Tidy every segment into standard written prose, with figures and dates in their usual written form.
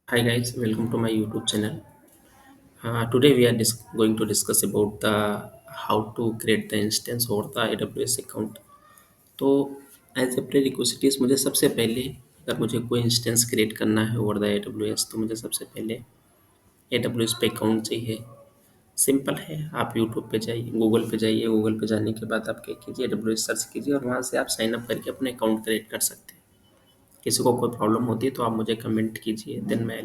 Hi guys, welcome to my YouTube channel. Today we are going to discuss about the how to create the instance or the AWS account. तो as a प्रेरिक्विजिटीज मुझे सबसे पहले अगर मुझे कोई instance create करना है over the AWS तो मुझे सबसे पहले AWS पे अकाउंट चाहिए। सिंपल है, आप यूट्यूब पे जाइए, गूगल पे जाने के बाद आप क्या कीजिए, AWS सर्च कीजिए और वहाँ से आप साइन अप करके अपने अकाउंट क्रिएट कर सकते हैं। किसी को कोई प्रॉब्लम होती है तो आप मुझे कमेंट कीजिए, देन मैं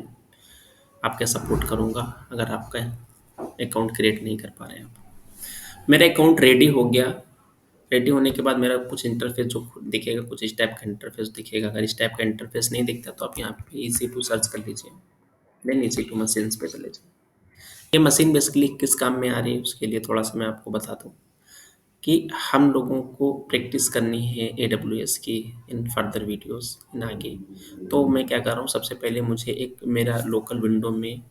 आपका सपोर्ट करूँगा अगर आपका अकाउंट क्रिएट नहीं कर पा रहे हैं आप। मेरा अकाउंट रेडी हो गया। रेडी होने के बाद मेरा कुछ इंटरफेस जो दिखेगा, कुछ इस टाइप का इंटरफेस दिखेगा। अगर इस टाइप का इंटरफेस नहीं दिखता तो आप यहाँ पे EC2 सर्च कर लीजिए, देन EC2 मशीन्स पे चले जाइए। ये मशीन बेसिकली किस काम में आ रही है उसके लिए थोड़ा सा मैं आपको बता दूँ कि हम लोगों को प्रैक्टिस करनी है AWS की इन फर्दर वीडियोस इन आगे। तो मैं क्या कर रहा हूँ, सबसे पहले मुझे एक मेरा लोकल विंडो में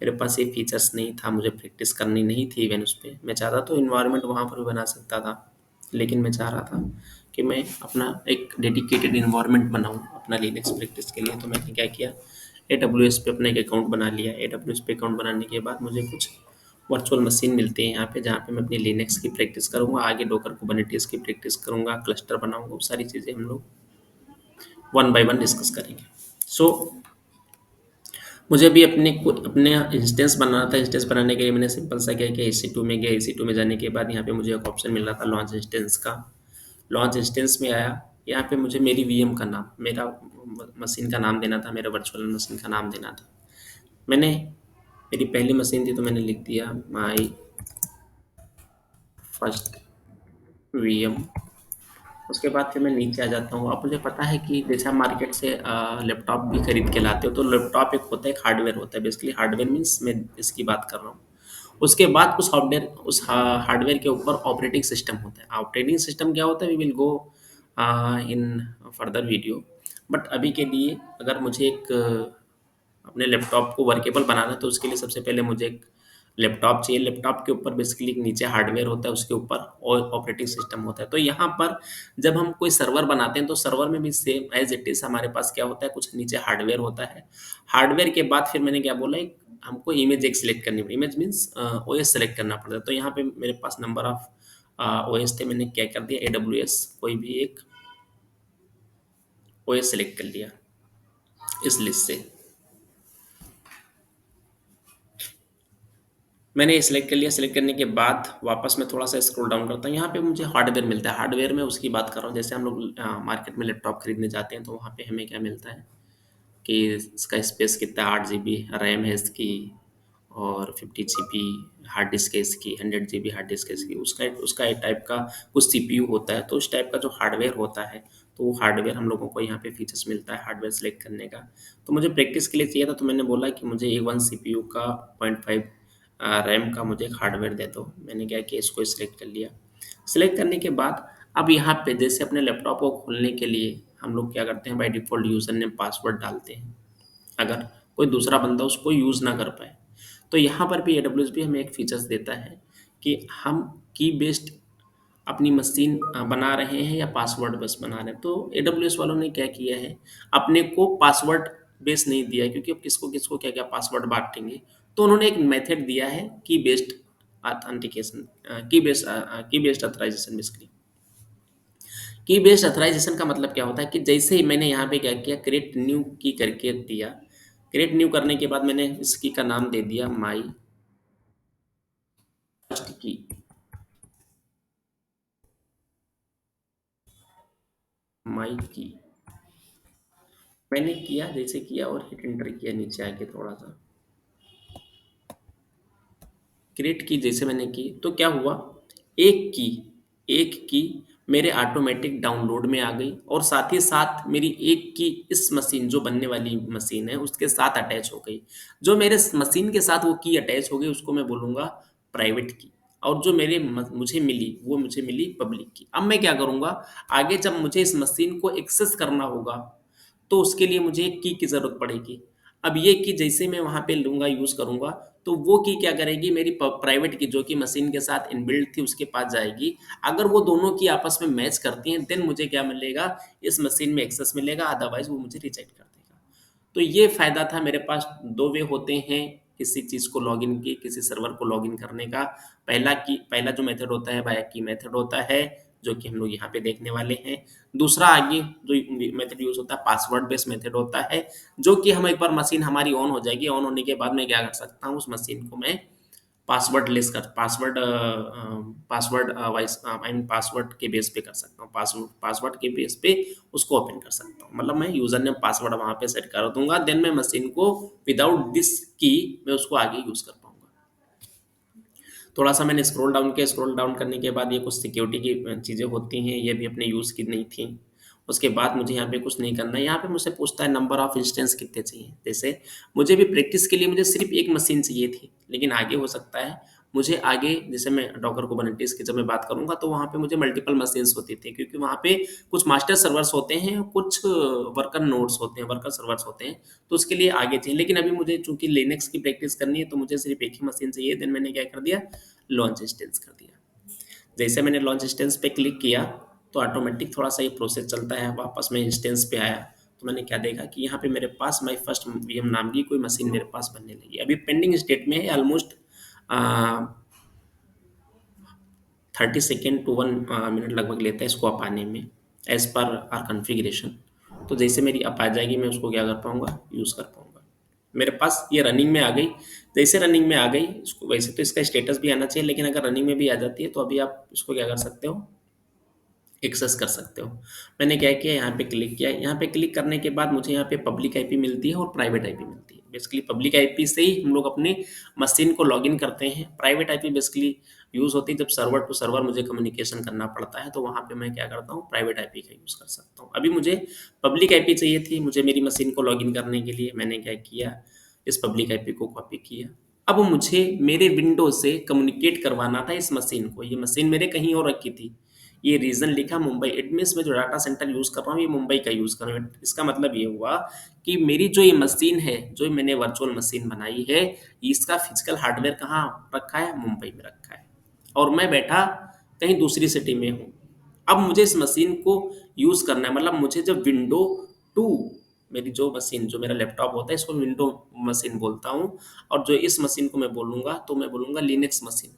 मेरे पास ये फीचर्स नहीं था, मुझे प्रैक्टिस करनी नहीं थी इवन उस पे। मैं चाहता तो इन्वायरमेंट वहाँ पर भी बना सकता था, लेकिन मैं चाह रहा था कि मैं अपना एक डेडिकेटेड इन्वायरमेंट बनाऊँ अपना लिनक्स प्रैक्टिस के लिए। तो मैंने क्या किया, AWS पे अपना एक अकाउंट बना लिया। AWS पे अकाउंट बनाने के बाद मुझे कुछ वर्चुअल मशीन मिलती है यहाँ पे, जहाँ पे मैं अपनी लिनक्स की प्रैक्टिस करूँगा, आगे डोकर कुबरनेटिस की प्रैक्टिस करूँगा, क्लस्टर बनाऊँगा। वो सारी चीज़ें हम लोग वन बाय वन डिस्कस करेंगे। सो मुझे भी अपने इंस्टेंस बनाना था। इंस्टेंस बनाने के लिए मैंने सिंपल सा क्या किया, EC2 में गया। EC2 में जाने के बाद यहाँ पे मुझे एक ऑप्शन मिल रहा था लॉन्च इंस्टेंस का। लॉन्च इंस्टेंस में आया, यहाँ पे मुझे मेरी VM का नाम, मेरा मशीन का नाम देना था, मेरा वर्चुअल मशीन का नाम देना था। मैंने मेरी पहली मशीन थी तो मैंने लिख दिया माई फर्स्ट VM। उसके बाद फिर मैं नीचे आ जाता हूँ। अब मुझे पता है कि जैसे आप मार्केट से लैपटॉप भी खरीद के लाते हो, तो लैपटॉप एक होता है, एक हार्डवेयर होता है। बेसिकली हार्डवेयर मीन्स मैं इसकी बात कर रहा हूँ। उसके बाद उस हार्डवेयर के ऊपर ऑपरेटिंग सिस्टम होता है। ऑपरेटिंग सिस्टम क्या होता है, we will go in further video. But अभी के लिए अगर मुझे एक अपने लैपटॉप को वर्केबल बनाना है तो उसके लिए सबसे पहले मुझे एक लैपटॉप चाहिए। लैपटॉप के ऊपर बेसिकली एक नीचे हार्डवेयर होता है, उसके ऊपर और ऑपरेटिंग सिस्टम होता है। तो यहाँ पर जब हम कोई सर्वर बनाते हैं तो सर्वर में भी सेम एज इट इज हमारे पास क्या होता है, कुछ नीचे हार्डवेयर होता है। हार्डवेयर के बाद फिर मैंने क्या बोला, एक हमको इमेज एक सिलेक्ट करनी पड़ी। इमेज मीन्स OS सेलेक्ट करना पड़ता है। तो यहाँ पे मेरे पास नंबर ऑफ OS थे। मैंने क्या कर दिया, AWS कोई भी एक OS सेलेक्ट कर लिया इस लिस्ट से। मैंने ये सिलेक्ट कर लिया। सिलेक्ट करने के बाद वापस मैं थोड़ा सा स्क्रॉल डाउन करता हूँ। यहाँ पे मुझे हार्डवेयर मिलता है। हार्डवेयर में उसकी बात कर रहा हूँ, जैसे हम लोग मार्केट में लैपटॉप खरीदने जाते हैं तो वहाँ पे हमें क्या मिलता है कि इसका स्पेस कितना, 8 GB रैम है इसकी, और 50 GB हार्ड डिस्क है इसकी, 100 GB हार्ड डिस्क है इसकी। उसका उसका एक टाइप का कुछ CPU होता है। तो उस टाइप का जो हार्डवेयर होता है, तो वो हार्डवेयर हम लोगों को यहाँ पे फीचर्स मिलता है हार्डवेयर सेलेक्ट करने का। तो मुझे प्रैक्टिस के लिए चाहिए था, तो मैंने बोला कि मुझे A1 CPU का 0.5 रैम का मुझे एक हार्डवेयर दे दो। मैंने क्या किया, इसको सिलेक्ट कर लिया। सिलेक्ट करने के बाद अब यहाँ पे जैसे अपने लैपटॉप को खोलने के लिए हम लोग क्या करते हैं, by default user name password डालते हैं, अगर कोई दूसरा बंदा उसको यूज़ ना कर पाए। तो यहाँ पर भी AWS भी हमें एक फीचर्स देता है कि हम की बेस्ड अपनी मशीन बना रहे हैं या पासवर्ड बेस बना रहे हैं। तो AWS वालों ने क्या किया है, अपने को पासवर्ड बेस नहीं दिया है, क्योंकि अब किसको किसको क्या क्या पासवर्ड बांटेंगे। तो उन्होंने एक मेथड दिया है की बेस्ड ऑथेंटिकेशन, की बेस्ड अथराइजेशन। बेसिकली की बेस्ड अथराइजेशन का मतलब क्या होता है कि जैसे ही मैंने यहाँ पे क्या किया, क्रिएट न्यू की करके दिया। क्रिएट न्यू करने के बाद मैंने इस की का नाम दे दिया माई फर्स्ट की। माई की मैंने किया, जैसे किया और हिट एंटर किया नीचे आके थोड़ा सा। क्रिएट की जैसे मैंने की तो क्या हुआ, एक की एक की मेरे ऑटोमेटिक डाउनलोड में आ गई, और साथ ही साथ मेरी एक की इस मशीन जो बनने वाली मशीन है उसके साथ अटैच हो गई। जो मेरे मशीन के साथ वो की अटैच हो गई उसको मैं बोलूँगा प्राइवेट की, और जो मुझे मिली वो मुझे मिली पब्लिक की। अब मैं क्या करूँगा, आगे जब मुझे इस मशीन को एक्सेस करना होगा तो उसके लिए मुझे एक की ज़रूरत पड़ेगी। अब ये की जैसे मैं वहाँ पे लूँगा, यूज़ करूँगा, तो वो की क्या करेगी, मेरी प्राइवेट की जो कि मशीन के साथ इनबिल्ट थी उसके पास जाएगी। अगर वो दोनों की आपस में मैच करती हैं, देन मुझे क्या मिलेगा, इस मशीन में एक्सेस मिलेगा, अदरवाइज वो मुझे रिजेक्ट कर देगा। तो ये फ़ायदा था मेरे पास। 2 वे होते हैं किसी चीज़ को लॉगिन की किसी सर्वर को लॉगिन करने का। पहला जो मेथड होता है वाया की मेथड होता है, जो कि हम लोग यहाँ पे देखने वाले हैं। दूसरा आगे जो मेथड यूज़ होता है पासवर्ड बेस्ड मेथड होता है, जो कि हम एक बार मशीन हमारी ऑन हो जाएगी, ऑन होने के बाद मैं क्या कर सकता हूँ, उस मशीन को मैं password vice I mean password के बेस पे कर सकता हूँ। पासवर्ड के बेस पे उसको ओपन कर सकता हूँ। मतलब मैं यूज़र नेम पासवर्ड वहाँ पे सेट कर दूँगा, देन मैं मशीन को विदाउट दिस की मैं उसको आगे यूज़ कर पाऊँगा। थोड़ा-सा मैंने स्क्रॉल डाउन करने के बाद ये कुछ सिक्योरिटी की चीज़ें होती हैं, ये भी अपने यूज़ की नहीं थी। उसके बाद मुझे यहाँ पे कुछ नहीं करना है, यहाँ पे मुझसे पूछता है नंबर ऑफ इंस्टेंस कितने चाहिए। जैसे मुझे भी प्रैक्टिस के लिए मुझे सिर्फ़ 1 मशीन चाहिए थी, लेकिन आगे हो सकता है मुझे आगे जैसे मैं डॉकर कुबरनेटिस की जब मैं बात करूँगा तो वहाँ पे मुझे मल्टीपल मशीन्स होती थी, क्योंकि वहाँ पे कुछ मास्टर सर्वर्स होते हैं, कुछ वर्कर नोड्स होते हैं, वर्कर सर्वर्स होते हैं, तो उसके लिए आगे चाहिए। लेकिन अभी मुझे चूँकि लिनक्स की प्रैक्टिस करनी है, तो मुझे सिर्फ़ 1 ही मशीन चाहिए, देन मैंने क्या कर दिया, लॉन्च इंस्टेंस कर दिया। जैसे मैंने लॉन्च इंस्टेंस पे क्लिक किया, तो ऑटोमेटिक थोड़ा-सा ये प्रोसेस चलता है, वापस मैं इंस्टेंस पे आया, तो मैंने क्या देखा कि यहाँ पे मेरे पास माय फर्स्ट वीएम नाम की कोई मशीन मेरे पास बनने लगी। अभी पेंडिंग स्टेट में है, almost uh, 30 second to 1 minute लगभग लेता है इसको अप आने में, एज़ पर आवर कॉन्फ़िगरेशन। तो जैसे मेरी अप आ जाएगी, मैं उसको क्या कर पाऊँगा, यूज़ कर पाऊँगा। मेरे पास ये रनिंग में आ गई। जैसे रनिंग में आ गई, इसको वैसे तो इसका स्टेटस भी आना चाहिए, लेकिन अगर रनिंग में भी आ जाती है, तो अभी आप इसको क्या कर सकते हो, एक्सेस कर सकते हो। मैंने क्या किया, यहाँ पे क्लिक किया। यहाँ पे क्लिक करने के बाद मुझे यहाँ पे पब्लिक आईपी मिलती है और प्राइवेट आईपी मिलती है। बेसिकली पब्लिक आईपी से ही हम लोग अपने मशीन को लॉगिन करते हैं। प्राइवेट आईपी बेसिकली यूज़ होती है जब सर्वर टू सर्वर मुझे कम्युनिकेशन करना पड़ता है, तो वहाँ पे मैं क्या करता हूँ, प्राइवेट आईपी का यूज़ कर सकता हूँ। अभी मुझे पब्लिक आईपी चाहिए थी, मुझे मेरी मशीन को लॉगिन करने के लिए। मैंने क्या किया, इस पब्लिक आईपी को कॉपी किया। अब मुझे मेरे विंडो से कम्युनिकेट करवाना था इस मशीन को। ये मशीन मेरे कहीं और रखी थी। ये रीज़न लिखा मुंबई। इट मीन्स मैं जो डाटा सेंटर यूज़ कर रहा हूँ, ये मुंबई का यूज़ कर रहा हूँ। इसका मतलब ये हुआ कि मेरी जो ये मशीन है, जो मैंने वर्चुअल मशीन बनाई है, इसका फिजिकल हार्डवेयर कहाँ रखा है? मुंबई में रखा है, और मैं बैठा कहीं दूसरी सिटी में हूँ। अब मुझे इस मशीन को यूज़ करना है, मतलब मुझे जब विंडो 2, मेरी जो मशीन, जो मेरा लैपटॉप होता है, इसको विंडो मशीन बोलता हूँ, और जो इस मशीन को मैं बोलूँगा, तो मैं बोलूँगा लिनक्स मशीन।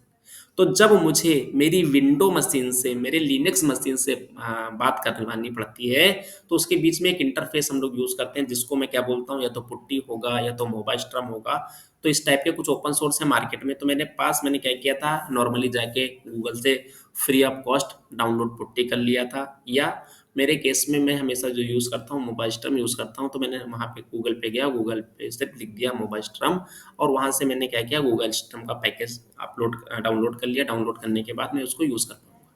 तो जब मुझे मेरी विंडो मशीन से, मेरे लिनक्स मशीन से बात करवानी पड़ती है, तो उसके बीच में एक इंटरफ़ेस हम लोग यूज़ करते हैं, जिसको मैं क्या बोलता हूँ, या तो पुट्टी होगा या तो मोबास्ट्रम होगा। तो इस टाइप के कुछ ओपन सोर्स है मार्केट में, तो मैंने क्या किया था, नॉर्मली जाके गूगल से free of cost download putty कर लिया था, या मेरे केस में मैं हमेशा जो यूज़ करता हूँ, मोबास्ट्रम यूज़ करता हूँ, तो मैंने वहाँ पे गूगल पे गया, गूगल पे से लिख दिया मोबास्ट्रम, और वहाँ से मैंने क्या किया, गूगल स्ट्रीम का पैकेज डाउनलोड कर लिया। डाउनलोड करने के बाद मैं उसको यूज़ कर पाऊँगा।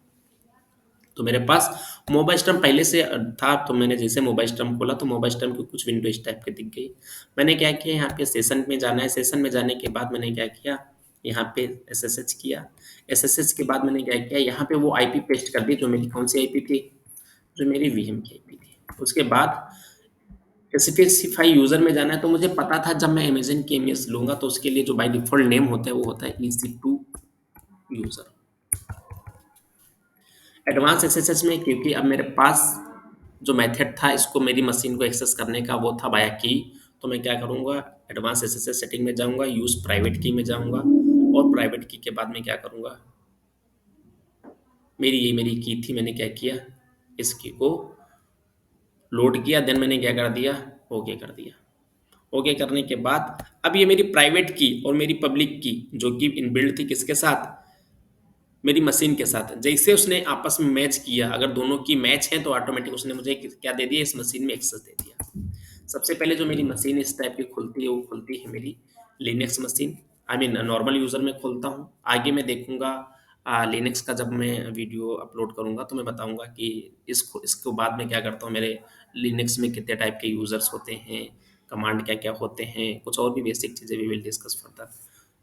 तो मेरे पास मोबास्ट्रम पहले से था, तो मैंने जैसे मोबास्ट्रम खोला, तो मोबास्ट्रम की कुछ विंडो इस टाइप की दिख गई। मैंने क्या किया, यहाँ पे सेशन में जाना है। सेशन में जाने के बाद मैंने क्या किया, यहाँ पे एसएसएच किया। एसएसएच के बाद मैंने क्या किया, यहाँ पे वो आईपी पेस्ट कर दी, जो मेरी कौन-सी आईपी थी, जो मेरी वीएम की आईपी थी। उसके बाद स्पेसिफाई यूज़र में जाना है, तो मुझे पता था जब मैं अमेज़न की इमेज लूँगा, तो उसके लिए जो बाय डिफ़ॉल्ट नेम होता है, वो होता है EC2 यूज़र। एडवांस एसएसएच में, क्योंकि अब मेरे पास जो मेथड था इसको मेरी मशीन को एक्सेस करने का, वो था बाय की, तो मैं क्या करूँगा, एडवांस एसएसएच सेटिंग में जाऊँगा, यूज़ प्राइवेट की में जाऊँगा, और प्राइवेट की के बाद मैं क्या करूँगा, मेरी की थी, मैंने क्या किया, इस की को लोड किया, देन मैंने क्या कर दिया, ओके कर दिया। ओके करने के बाद अब ये मेरी प्राइवेट की और मेरी पब्लिक की, जो कि इनबिल्ट थी किसके साथ, मेरी मशीन के साथ, जैसे उसने आपस में मैच किया, अगर दोनों की मैच है, तो ऑटोमेटिक उसने मुझे क्या दे दिया, इस मशीन में एक्सेस दे दिया। सबसे पहले जो मेरी मशीन इस टाइप की खुलती है, वो खुलती है मेरी Linux machine, I mean normal user में खोलता हूँ। आगे मैं देखूंगा लिनक्स का, जब मैं वीडियो अपलोड करूंगा, तो मैं बताऊंगा कि इसको बाद में क्या करता हूँ, मेरे लिनक्स में कितने टाइप के यूज़र्स होते हैं, कमांड क्या क्या होते हैं, कुछ और भी बेसिक चीज़ें we will discuss further.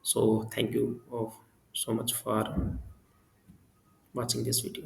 So thank you so much for watching this video.